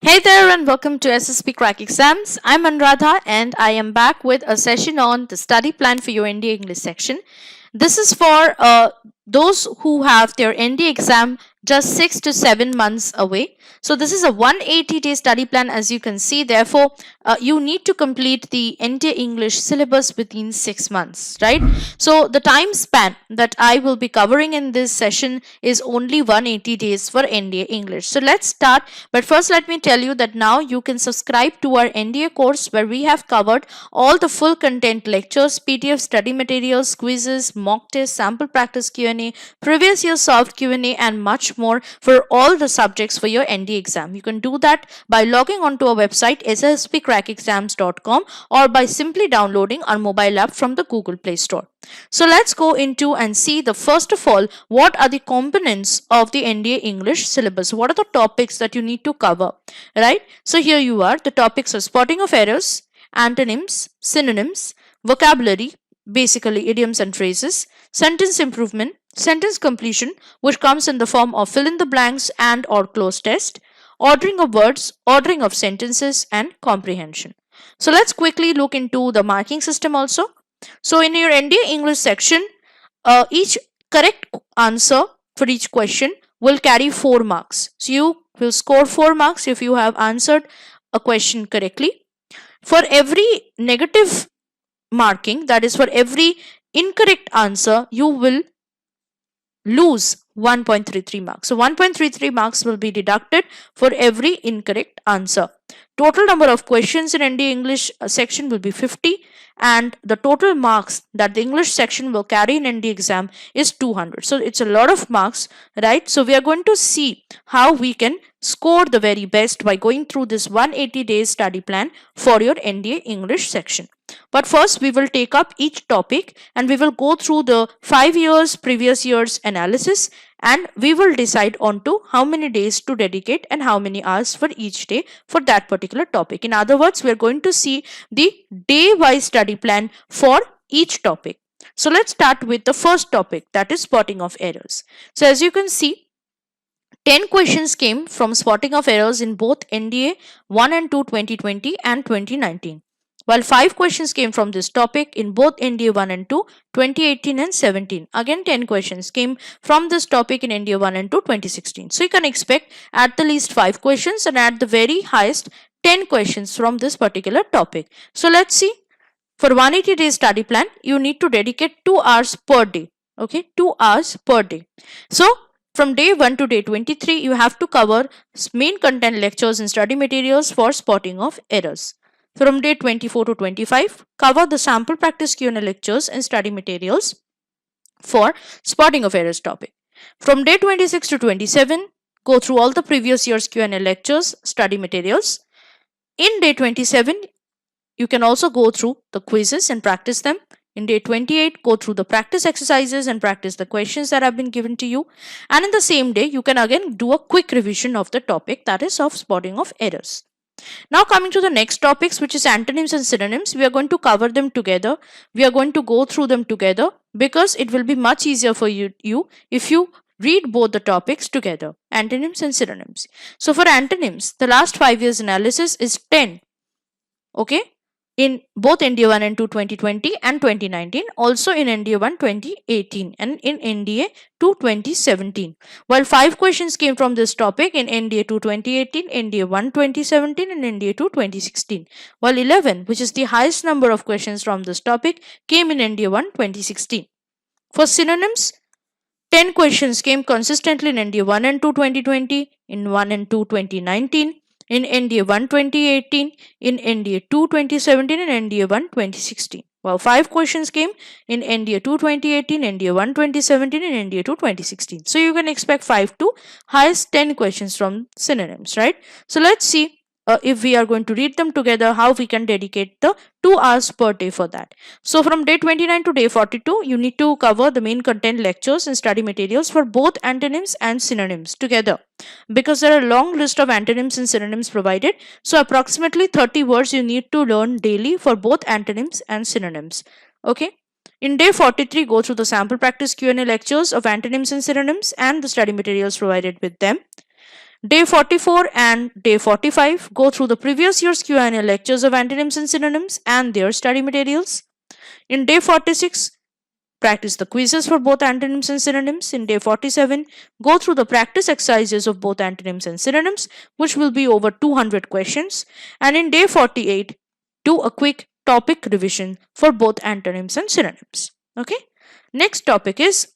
Hey there and welcome to SSBCrackExams. I'm Anuradha and I am back with a session on the study plan for your NDA English section. This is for those who have their NDA exam just 6 to 7 months away. So this is a 180-day study plan, as you can see. Therefore, you need to complete the NDA English syllabus within 6 months, right? So the time span that I will be covering in this session is only 180 days for NDA English. So let's start. But first, let me tell you that now you can subscribe to our NDA course where we have covered all the full content lectures, PDF study materials, quizzes, mock tests, sample practice Q&A, previous year solved Q&A, and much more for all the subjects for your NDA exam. You can do that by logging onto our website SSBCrackExams.com or by simply downloading our mobile app from the Google Play Store. So let's go into and see the first of all, what are the components of the NDA English syllabus? What are the topics that you need to cover, right? So here you are. The topics are spotting of errors, antonyms, synonyms, vocabulary, basically idioms and phrases, sentence improvement, sentence completion, which comes in the form of fill in the blanks and or cloze test, ordering of words, ordering of sentences, and comprehension. So let's quickly look into the marking system also. So in your NDA English section, each correct answer for each question will carry 4 marks. So you will score 4 marks if you have answered a question correctly. For every negative marking, that is for every incorrect answer, you will lose 1.33 marks. So 1.33 marks will be deducted for every incorrect answer. Total number of questions in NDA English section will be 50, and the total marks that the English section will carry in NDA exam is 200. So it's a lot of marks, right? So we are going to see how we can score the very best by going through this 180 days study plan for your NDA English section. But first we will take up each topic and we will go through the 5 years previous years analysis, and we will decide on to how many days to dedicate and how many hours for each day for that particular topic. In other words, we are going to see the day wise study plan for each topic. So let's start with the first topic, that is spotting of errors. So as you can see, 10 questions came from spotting of errors in both NDA 1 and 2 2020 and 2019. While 5 questions came from this topic in both NDA 1 and 2 2018 and 17. Again 10 questions came from this topic in NDA 1 and 2 2016. So you can expect at the least 5 questions and at the very highest 10 questions from this particular topic. So let's see. For 180 days study plan, you need to dedicate 2 hours per day. Okay, 2 hours per day. So from day 1 to day 23, you have to cover main content lectures and study materials for spotting of errors. From day 24 to 25, cover the sample practice Q&A lectures and study materials for spotting of errors topic. From day 26 to 27, go through all the previous year's Q&A lectures, study materials. In day 27, you can also go through the quizzes and practice them. In day 28, go through the practice exercises and practice the questions that have been given to you. And in the same day, you can again do a quick revision of the topic, that is of spotting of errors. Now coming to the next topics, which is antonyms and synonyms, we are going to cover them together. We are going to go through them together because it will be much easier for you if you read both the topics together, antonyms and synonyms. So for antonyms, the last 5 years analysis is 10. Okay, in both NDA 1 and 2 2020 and 2019, also in NDA 1 2018 and in NDA 2 2017. While 5 questions came from this topic in NDA 2 2018, NDA 1 2017 and NDA 2 2016. While 11, which is the highest number of questions from this topic, came in NDA 1 2016. For synonyms, 10 questions came consistently in NDA 1 and 2 2020, in 1 and 2 2019, in NDA 1 2018, in NDA 2 2017 and NDA 1 2016. While 5 questions came in NDA 2 2018, NDA 1 2017 and NDA 2 2016. So you can expect 5 to highest 10 questions from synonyms, right? So let's see if we are going to read them together, how we can dedicate the 2 hours per day for that. So from day 29 to day 42, you need to cover the main content lectures and study materials for both antonyms and synonyms together, because there are a long list of antonyms and synonyms provided. So approximately 30 words you need to learn daily for both antonyms and synonyms. Okay. In day 43, go through the sample practice Q&A lectures of antonyms and synonyms and the study materials provided with them. Day 44 and day 45 go through the previous year's Q&A lectures of antonyms and synonyms and their study materials. In day 46, practice the quizzes for both antonyms and synonyms. In day 47, go through the practice exercises of both antonyms and synonyms, which will be over 200 questions. And in day 48, do a quick topic revision for both antonyms and synonyms. Okay. Next topic is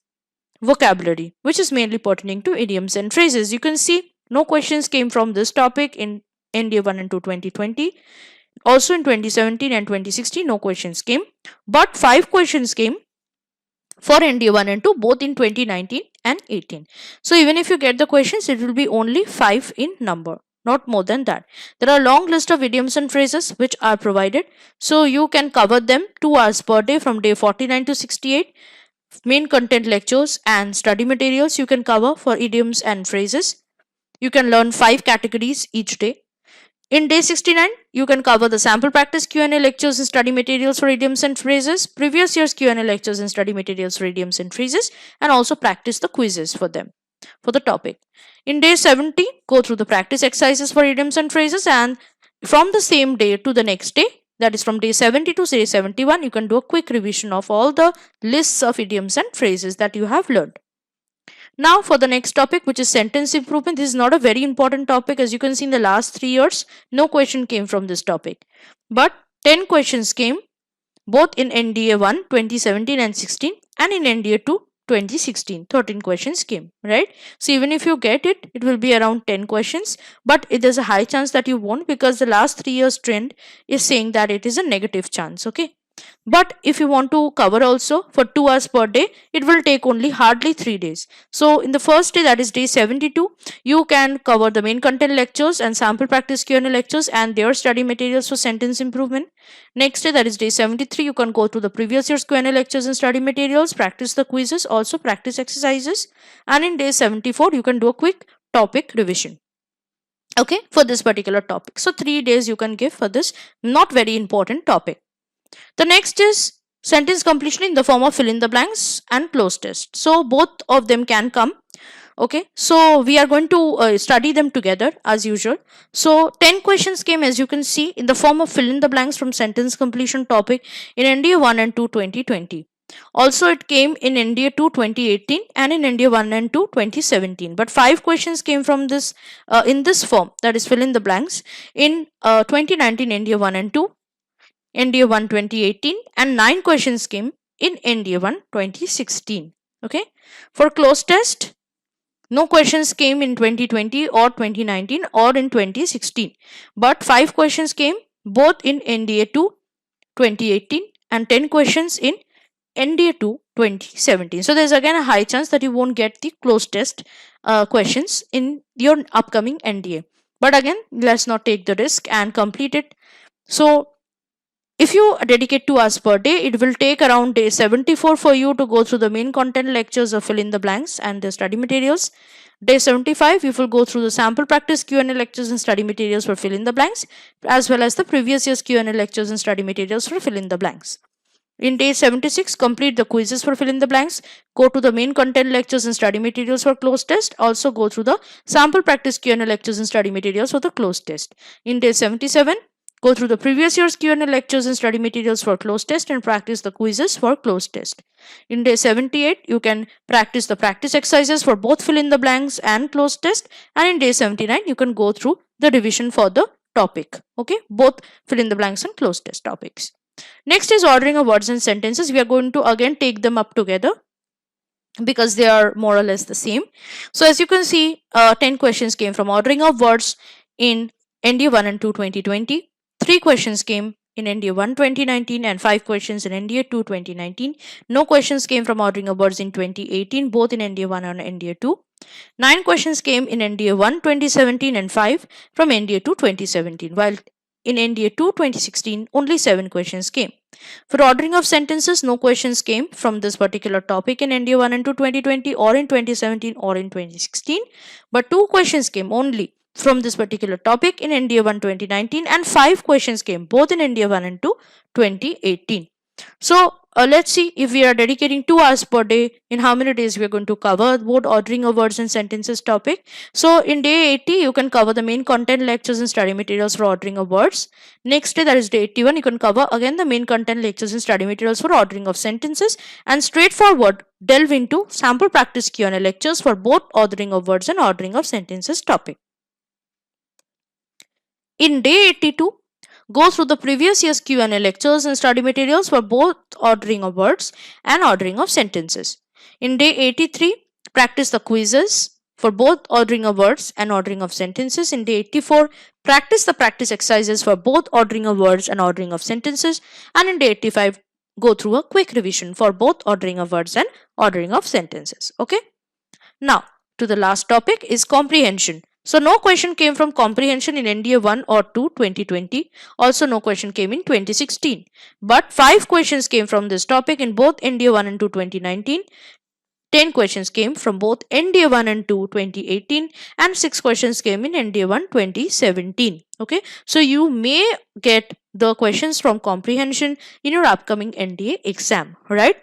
vocabulary, which is mainly pertaining to idioms and phrases. You can see no questions came from this topic in NDA 1 and 2 2020. Also in 2017 and 2016, no questions came, but 5 questions came for NDA 1 and 2 both in 2019 and 18. So even if you get the questions, it will be only 5 in number, not more than that. There are a long list of idioms and phrases which are provided, so you can cover them 2 hours per day from day 49 to 68. Main content lectures and study materials you can cover for idioms and phrases. You can learn 5 categories each day. In day 69, you can cover the sample practice Q&A lectures and study materials for idioms and phrases, previous year's Q&A lectures and study materials for idioms and phrases, and also practice the quizzes for them, for the topic. In day 70, go through the practice exercises for idioms and phrases, and from the same day to the next day, that is from day 70 to day 71, you can do a quick revision of all the lists of idioms and phrases that you have learned. Now for the next topic, which is sentence improvement. This is not a very important topic. As you can see, in the last 3 years, no question came from this topic. But 10 questions came both in NDA 1 2017 and 16 and in NDA 2 2016. 13 questions came, right? So even if you get it, it will be around 10 questions. But there's a high chance that you won't, because the last 3 years trend is saying that it is a negative chance, okay? But if you want to cover also for 2 hours per day, it will take only hardly 3 days. So in the first day, that is day 72, you can cover the main content lectures and sample practice Q&A lectures and their study materials for sentence improvement. Next day, that is day 73, you can go through the previous year's Q&A lectures and study materials, practice the quizzes, also practice exercises. And in day 74, you can do a quick topic revision, okay, for this particular topic. So 3 days you can give for this not very important topic. The next is sentence completion in the form of fill in the blanks and cloze test. So both of them can come. Okay, so we are going to study them together as usual. So 10 questions came, as you can see, in the form of fill in the blanks from sentence completion topic in NDA 1 and 2 2020. Also it came in NDA 2 2018 and in NDA 1 and 2 2017. But 5 questions came from this in this form, that is fill in the blanks, in 2019 NDA 1 and 2. NDA 1 2018, and 9 questions came in NDA 1 2016. Okay, for cloze test, no questions came in 2020 or 2019 or in 2016, but 5 questions came both in NDA 2 2018 and 10 questions in NDA 2 2017. So there's again a high chance that you won't get the cloze test questions in your upcoming NDA. But again, let's not take the risk and complete it. So if you dedicate 2 hours per day, it will take around day 74 for you to go through the main content lectures of fill in the blanks and the study materials. Day 75, you will go through the sample practice Q&A lectures and study materials for fill in the blanks, as well as the previous year's Q&A lectures and study materials for fill in the blanks. In day 76, complete the quizzes for fill in the blanks, go to the main content lectures and study materials for cloze test, also go through the sample practice Q&A lectures and study materials for the cloze test. In day 77, go through the previous year's Q&A lectures and study materials for cloze test and practice the quizzes for cloze test. In day 78, you can practice the practice exercises for both fill in the blanks and cloze test. And in day 79, you can go through the revision for the topic. Okay, both fill in the blanks and cloze test topics. Next is ordering of words and sentences. We are going to again take them up together because they are more or less the same. So as you can see, 10 questions came from ordering of words in NDA 1 and 2 2020. 3 questions came in NDA 1 2019 and 5 questions in NDA 2 2019. No questions came from ordering of words in 2018, both in NDA 1 and NDA 2. 9 questions came in NDA 1 2017 and 5 from NDA 2 2017, while in NDA 2 2016 only 7 questions came. For ordering of sentences, no questions came from this particular topic in NDA 1 and 2 2020 or in 2017 or in 2016, but 2 questions came only from this particular topic in NDA 1 2019 and 5 questions came both in NDA 1 and 2 2018. So let's see, if we are dedicating 2 hours per day, in how many days we are going to cover both ordering of words and sentences topic. So in day 80, you can cover the main content, lectures and study materials for ordering of words. Next day, that is day 81, you can cover again the main content, lectures and study materials for ordering of sentences, and straightforward delve into sample practice Q&A lectures for both ordering of words and ordering of sentences topic. In day 82, go through the previous year's Q&A lectures and study materials for both ordering of words and ordering of sentences. In day 83, practice the quizzes for both ordering of words and ordering of sentences. In day 84, practice the practice exercises for both ordering of words and ordering of sentences. And in day 85, go through a quick revision for both ordering of words and ordering of sentences. Okay. Now, to the last topic is comprehension. So, no question came from comprehension in NDA 1 or 2 2020. Also, no question came in 2016. But 5 questions came from this topic in both NDA 1 and 2 2019. 10 questions came from both NDA 1 and 2 2018, and 6 questions came in NDA 1 2017. Okay, so you may get the questions from comprehension in your upcoming NDA exam, right?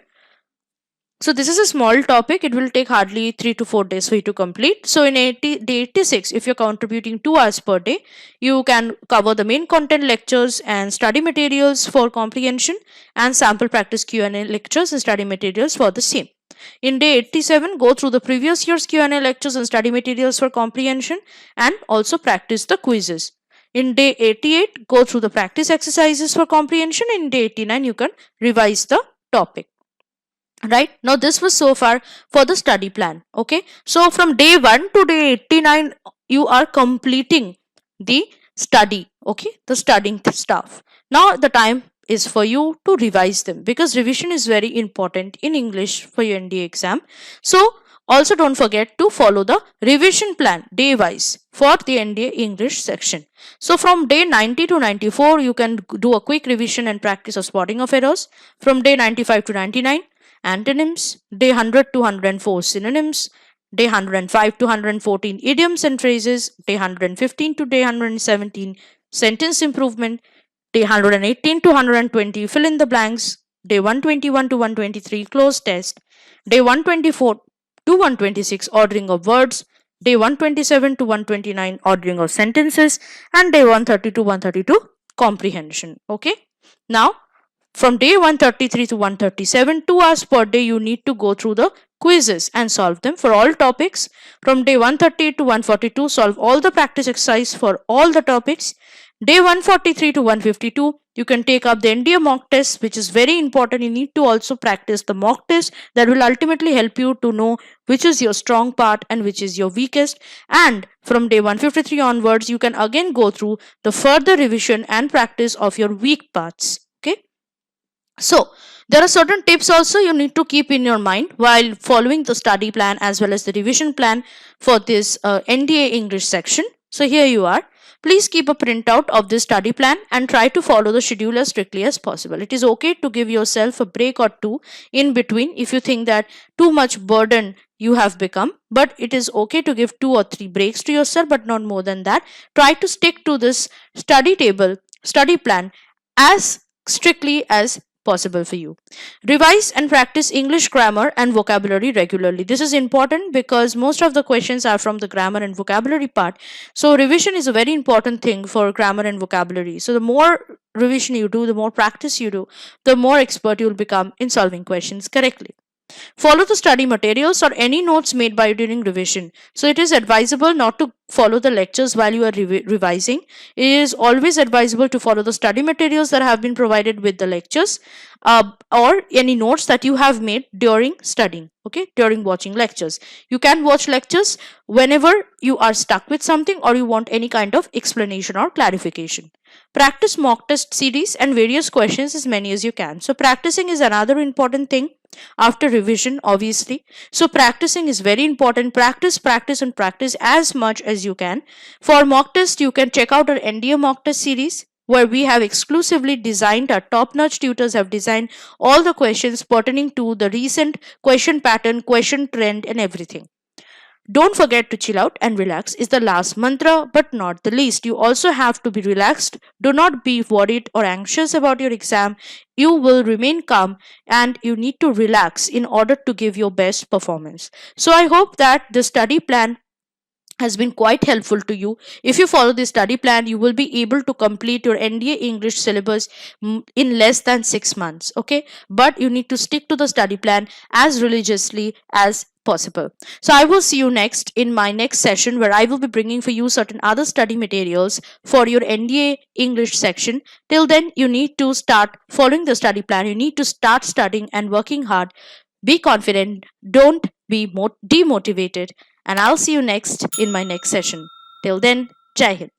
So this is a small topic. It will take hardly 3 to 4 days for you to complete. So in day 86, if you're contributing 2 hours per day, you can cover the main content, lectures and study materials for comprehension, and sample practice Q&A lectures and study materials for the same. In day 87, go through the previous year's Q&A lectures and study materials for comprehension, and also practice the quizzes. In day 88, go through the practice exercises for comprehension. In day 89, you can revise the topic. Right, now this was so far for the study plan. Okay, so from day 1 to day 89, you are completing the study. Okay, the studying stuff. Now the time is for you to revise them, because revision is very important in English for your NDA exam. So also don't forget to follow the revision plan day wise for the NDA English section. So from day 90 to 94, you can do a quick revision and practice of spotting of errors. From day 95 to 99, antonyms. Day 100 to 104, synonyms. Day 105 to 114, idioms and phrases. Day 115 to day 117, sentence improvement. Day 118 to 120, fill in the blanks. Day 121 to 123, cloze test. Day 124 to 126, ordering of words. Day 127 to 129, ordering of sentences. And day 130 to 132, comprehension. Okay. Now, from day 133 to 137, 2 hours per day, you need to go through the quizzes and solve them for all topics. From day 130 to 142, solve all the practice exercise for all the topics. Day 143 to 152, you can take up the NDA mock test, which is very important. You need to also practice the mock test that will ultimately help you to know which is your strong part and which is your weakest. And from day 153 onwards, you can again go through the further revision and practice of your weak parts. Okay. So there are certain tips also you need to keep in your mind while following the study plan as well as the revision plan for this NDA English section. So here you are. Please keep a printout of this study plan and try to follow the schedule as strictly as possible. It is okay to give yourself a break or two in between if you think that too much burden you have become, but it is okay to give 2 or 3 breaks to yourself, but not more than that. Try to stick to this study plan as strictly as possible for you. Revise and practice English grammar and vocabulary regularly. This is important because most of the questions are from the grammar and vocabulary part. So revision is a very important thing for grammar and vocabulary. So the more revision you do, the more practice you do, the more expert you will become in solving questions correctly. Follow the study materials or any notes made by you during revision. So it is advisable not to follow the lectures while you are revising. It is always advisable to follow the study materials that have been provided with the lectures or any notes that you have made during studying, okay, during watching lectures. You can watch lectures whenever you are stuck with something or you want any kind of explanation or clarification. Practice mock test series and various questions as many as you can. So practicing is another important thing after revision, obviously. So practicing is very important. Practice and practice as much as you can. For mock test, you can check out our NDA mock test series, where we have exclusively designed, our top-notch tutors have designed all the questions pertaining to the recent question pattern, question trend and everything. Don't forget to chill out and relax is the last mantra, but not the least. You also have to be relaxed. Do not be worried or anxious about your exam. You will remain calm and you need to relax in order to give your best performance. So I hope that the study plan has been quite helpful to you. If you follow this study plan, you will be able to complete your NDA English syllabus in less than 6 months. Okay, but you need to stick to the study plan as religiously as possible. So I will see you next in my next session, where I will be bringing for you certain other study materials for your NDA English section. Till then, you need to start following the study plan. You need to start studying and working hard. Be confident, don't be demotivated, and I'll see you next in my next session. Till then, Jai Hind.